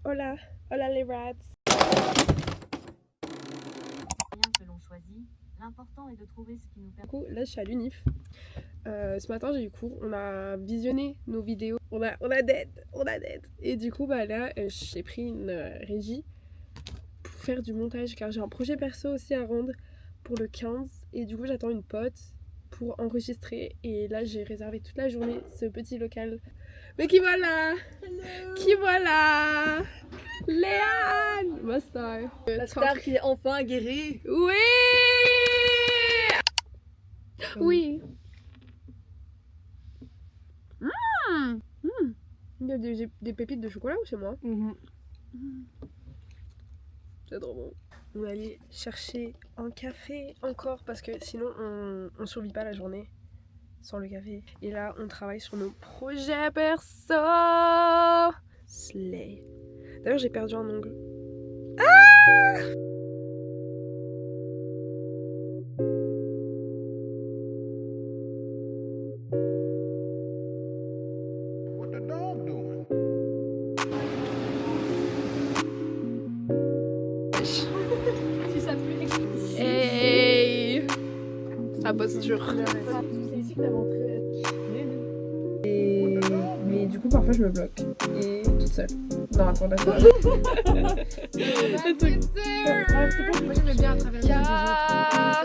Hola, hola les rats. Que l'on choisit, l'important est de trouver ce qui nous permet. Du coup, là je suis à l'UNIF. Ce matin j'ai eu cours, on a visionné nos vidéos, on a dead. Et du coup bah là j'ai pris une régie pour faire du montage car j'ai un projet perso aussi à rendre pour le 15 et du coup j'attends une pote pour enregistrer et là j'ai réservé toute la journée ce petit local. Mais qui voilà! Hello. Qui voilà! Léane! Ma star. La star qui est enfin aguerrie. Oui! Oui! Il y a des pépites de chocolat chez moi. C'est trop bon. On va aller chercher un café encore parce que sinon on survit pas la journée sans le café. Et là on travaille sur nos projets perso. Slay. D'ailleurs j'ai perdu un ongle. Ah! What the dog doing? Si ça peut expliquer. Hey! Sa posture. C'est ici que t'as montré. Mais du coup parfois je me bloque. Et toute seule. Non attends d'accord. Moi j'aimais bien à travers les yeux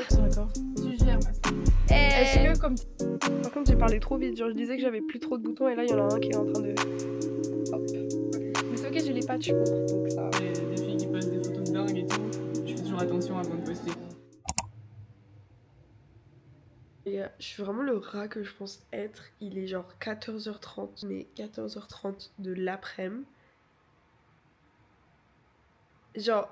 des autres. Tu gères ma star. Est-ce que comme Par contre j'ai parlé trop vite, genre je disais que j'avais plus trop de boutons et là il y en a un qui est en train de... Hop. Mais c'est ok, j'ai les patchs pour, donc ça... Des filles qui postent des photos de dingue et tout, je fais toujours attention avant de poster. Et je suis vraiment le rat que je pense être. Il est genre 14h30, mais 14h30 de l'après-midi. Genre,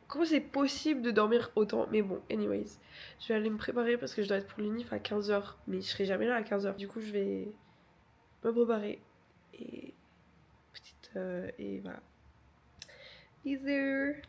comment c'est possible de dormir autant? Mais bon, anyways, je vais aller me préparer parce que je dois être pour l'unif à 15h, mais je serai jamais là à 15h. Du coup, je vais me préparer et et voilà. Easier.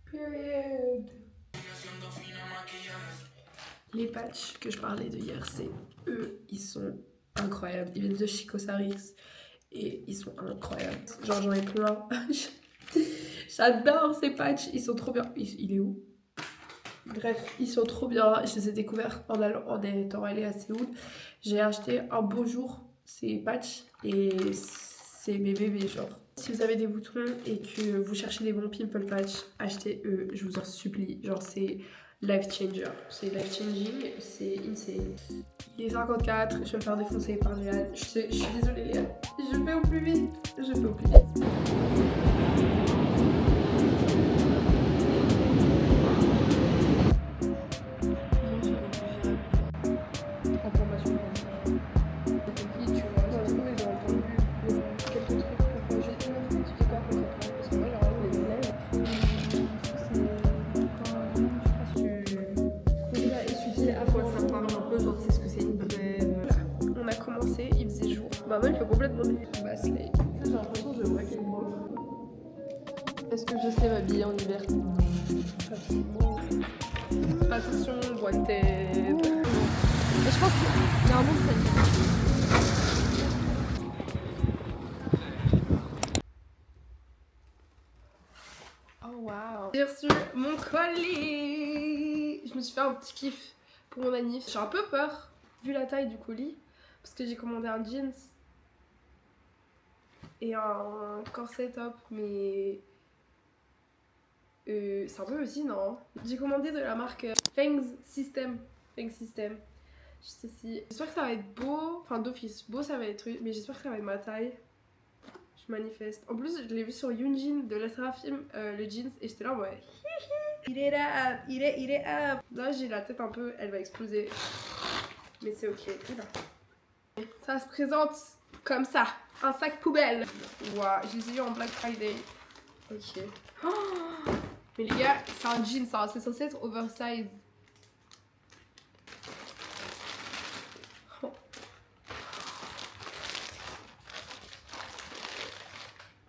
Period. Les patchs que je parlais de hier, c'est eux, ils sont incroyables. Ils viennent de Chico Sarix et ils sont incroyables. Genre j'en ai plein. J'adore ces patchs, ils sont trop bien. Il est où? Bref, ils sont trop bien. Je les ai découverts en étant allée à Séoul. J'ai acheté un beau jour ces patchs et c'est mes bébés genre. Si vous avez des boutons et que vous cherchez des bons pimple patch, achetez eux, je vous en supplie. Genre c'est life changer, c'est life changing, c'est insane. Il est 54, je vais me faire défoncer par Léane. Je suis désolée Léane, je fais au plus vite, je fais au plus vite. On a commencé, il faisait jour. Maman, il fait complètement des slay. J'ai l'impression que je vois qu'elle mange. Est-ce que je sais m'habiller en hiver? Absolument. Attention, wanted. Mais je pense qu'il y a un monde ça. Oh wow. J'ai reçu mon colis. Je me suis fait un petit kiff pour mon anniv. J'ai un peu peur vu la taille du colis parce que j'ai commandé un jeans et un corset top, mais c'est un peu aussi non. J'ai commandé de la marque Fangs System. Juste ici. J'espère que ça va être beau, enfin d'office beau ça va être, mais j'espère que ça va être ma taille. Je manifeste. En plus je l'ai vu sur Yoonjin de la Seraphim, le jeans, et j'étais là ouais. Il est up. Là j'ai la tête un peu, elle va exploser. Mais c'est ok. Oula. Ça se présente comme ça. Un sac poubelle. Waouh, je les ai eu en Black Friday. Ok. Oh, mais les gars, c'est un jean ça, c'est censé être oversize. Oh.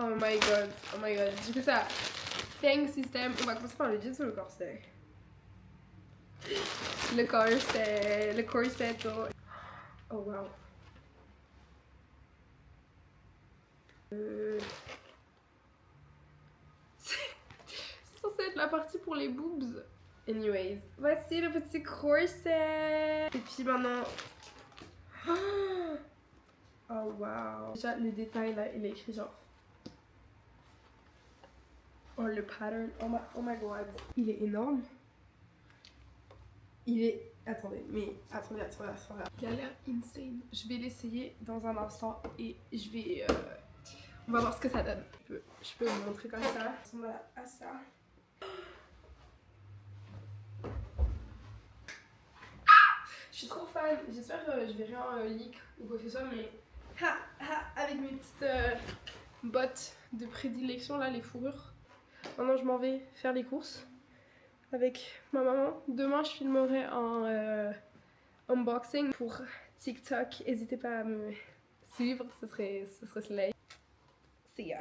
Oh my god, oh my god. Du coup, ça. Feng system. On va commencer par le jeans ou le corset? Le corset. Le corset. Oh wow. C'est censé être la partie pour les boobs. Anyways, voici le petit corset. Et puis maintenant. Oh wow. Déjà le détail là, il est écrit genre. Oh le pattern. Oh my god. Il est énorme. Il est. Attendez, mais attendez. Il a l'air insane. Je vais l'essayer dans un instant et je vais. On va voir ce que ça donne. Je peux vous montrer comme ça. On va à ça. Je suis trop fan. J'espère que je vais rien leak ou quoi que ce soit, mais avec mes petites bottes de prédilection là, les fourrures. Maintenant, je m'en vais faire les courses avec ma maman. Demain, je filmerai un unboxing pour TikTok. N'hésitez pas à me suivre, ce serait slay. See ya.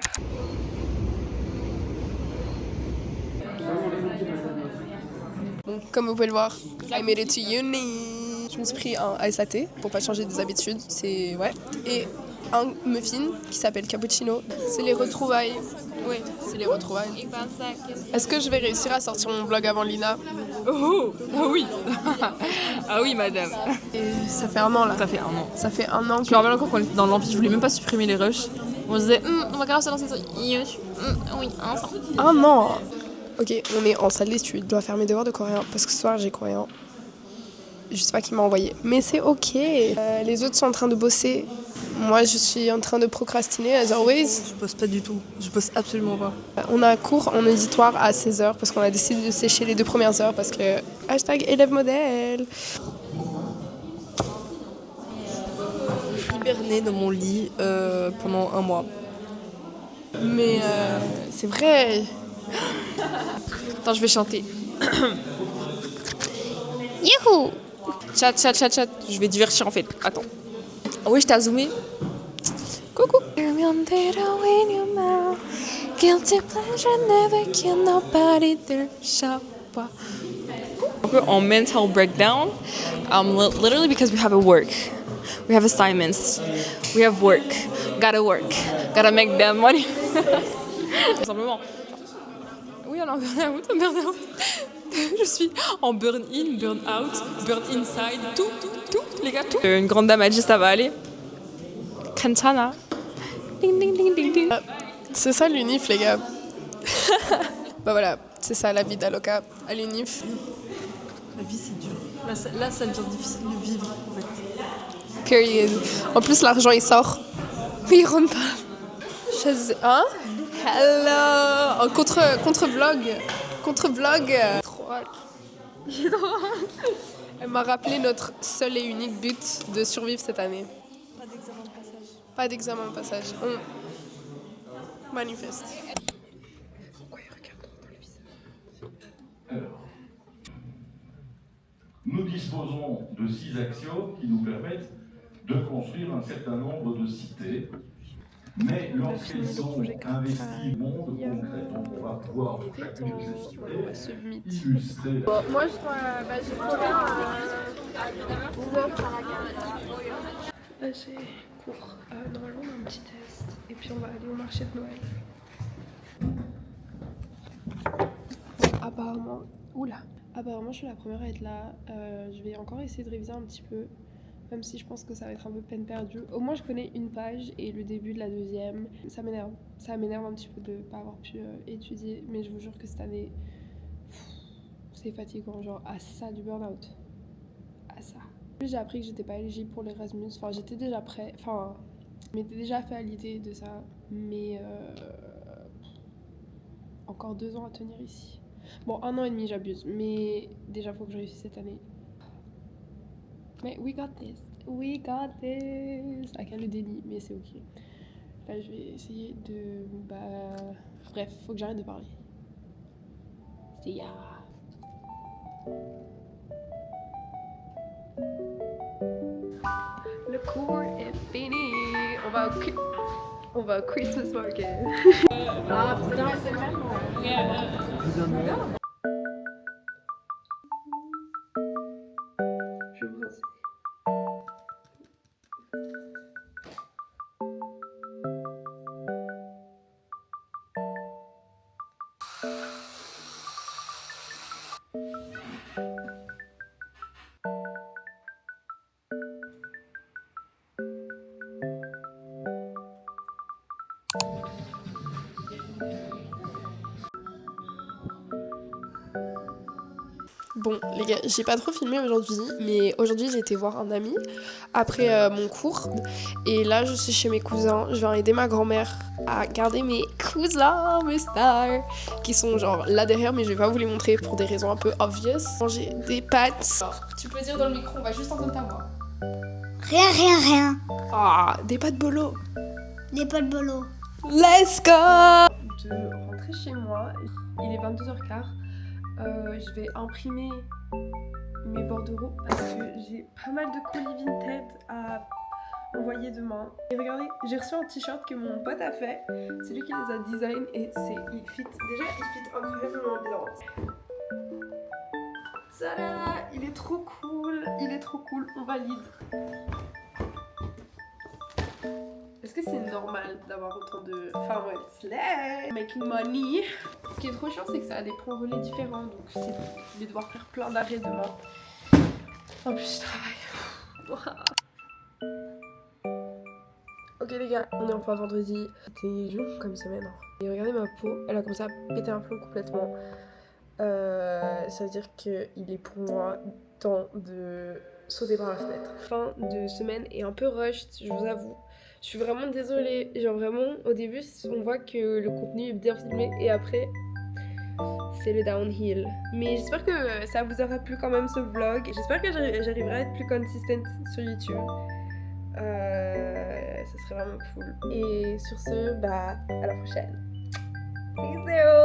Bon, comme vous pouvez le voir, I made it to uni. Je me suis pris un ice latte pour pas changer des habitudes, c'est ouais. Et un muffin qui s'appelle cappuccino. C'est les retrouvailles. Oui, c'est les retrouvailles. Est-ce que je vais réussir à sortir mon vlog avant Lina? Oh, ah oui. Ah oui, madame. Et ça fait un an là. Ça fait un an. Ça fait un an. Je me rappelle encore quand on était dans l'amphi, je voulais même pas supprimer les rushs. On se disait, on va grave se lancer sur oui, ensemble. Un an. Ok, on est en salle d'études. Je dois faire mes devoirs de coréen parce que ce soir j'ai coréen. Je sais pas qui m'a envoyé, mais c'est ok. Les autres sont en train de bosser. Moi, je suis en train de procrastiner, as always. Je bosse pas du tout. Je bosse absolument pas. On a un cours en auditoire à 16h parce qu'on a décidé de sécher les 2 premières heures parce que hashtag élève modèle. Hibernée dans mon lit pendant un mois. Mais c'est vrai. Attends, je vais chanter. Youhou! Chat. Je vais divertir en fait. Attends. Ah oui, je t'ai zoomé. Coucou. Un peu en mental breakdown. Literally because we have a work. We have assignments. We have work. Gotta work. Gotta make that money. Simplement. Oui, on est en burn-out. Je suis en burn-in, burn-out, burn-inside, tout, les gars, tout. Une grande dame a dit ça va aller. Kantana. Ding, ding, ding, ding, ding. C'est ça l'UNIF, les gars. Bah voilà, c'est ça la vie d'Aloca à l'UNIF. La vie, c'est dur. Là, ça devient difficile de vivre, en fait. Period. En plus, l'argent, il sort. Mais il rentre pas. Hein? Hello! En contre-vlog. J'ai trop hâte. Elle m'a rappelé notre seul et unique but de survivre cette année. Pas d'examen de passage. On manifeste. Pourquoi il regarde dans le visage? Alors, nous disposons de 6 axiomes qui nous permettent de construire un certain nombre de cités. Mais lorsqu'ils sont investis du monde concret, on va pouvoir pour chacune de ces cités illustrer. Bon, moi je dois. J'ai couru Là j'ai cours. Normalement on a un petit test. Et puis on va aller au marché de Noël. Apparemment. Oula! Apparemment je suis la première à être là. Je vais encore essayer de réviser un petit peu. Même si je pense que ça va être un peu peine perdue. Au moins je connais une page et le début de la deuxième. Ça m'énerve. Ça m'énerve un petit peu de ne pas avoir pu étudier. Mais je vous jure que cette année, c'est fatigant. Genre à ça du burn-out. À ça. J'ai appris que j'étais pas éligible pour l'Erasmus. Enfin j'étais déjà prêt. Enfin, je m'étais déjà fait à l'idée de ça. Mais encore 2 ans à tenir ici. Bon, 1 an et demi j'abuse. Mais déjà faut que je réussisse cette année. Mais we got this. À le déni, mais c'est ok. Là, je vais essayer de. Bref, faut que j'arrête de parler. See ya. Le cours est fini. On va On va au Christmas market. Ah, putain, c'est le même. Je vous en Bon les gars, j'ai pas trop filmé aujourd'hui, mais aujourd'hui j'ai été voir un ami après mon cours et là je suis chez mes cousins, je vais aider ma grand-mère à garder mes cousins, mes stars, qui sont genre là derrière mais je vais pas vous les montrer pour des raisons un peu obvious. Manger des pâtes. Alors, tu peux dire dans le micro, on va juste entendre ta voix. Rien. Ah, des pâtes bolo. Des potes bolo. Let's go! De rentrer chez moi, il est 22h15. Je vais imprimer mes bordereaux parce que j'ai pas mal de colis Vinted à envoyer demain. Et regardez, j'ai reçu un t-shirt que mon pote a fait. C'est lui qui les a design et il fit incroyablement bien. Tada! Il est trop cool, on valide. Est-ce que c'est normal d'avoir autant de... Enfin ouais, slay, making money. Ce qui est trop chiant, c'est que ça a des points relais différents, donc je vais devoir faire plein d'arrêts demain. En plus, je travaille. Ok les gars, on est enfin vendredi. C'était long comme semaine. Hein. Et regardez ma peau, elle a commencé à péter un plomb complètement. Ça veut dire qu'il est pour moi temps de sauter par la fenêtre. Fin de semaine est un peu rushed, je vous avoue. Je suis vraiment désolée, genre vraiment au début on voit que le contenu est bien filmé et après c'est le downhill. Mais j'espère que ça vous aura plu quand même ce vlog. J'espère que j'arriverai à être plus consistent sur YouTube. Ça serait vraiment cool. Et sur ce, bah à la prochaine. Bisous.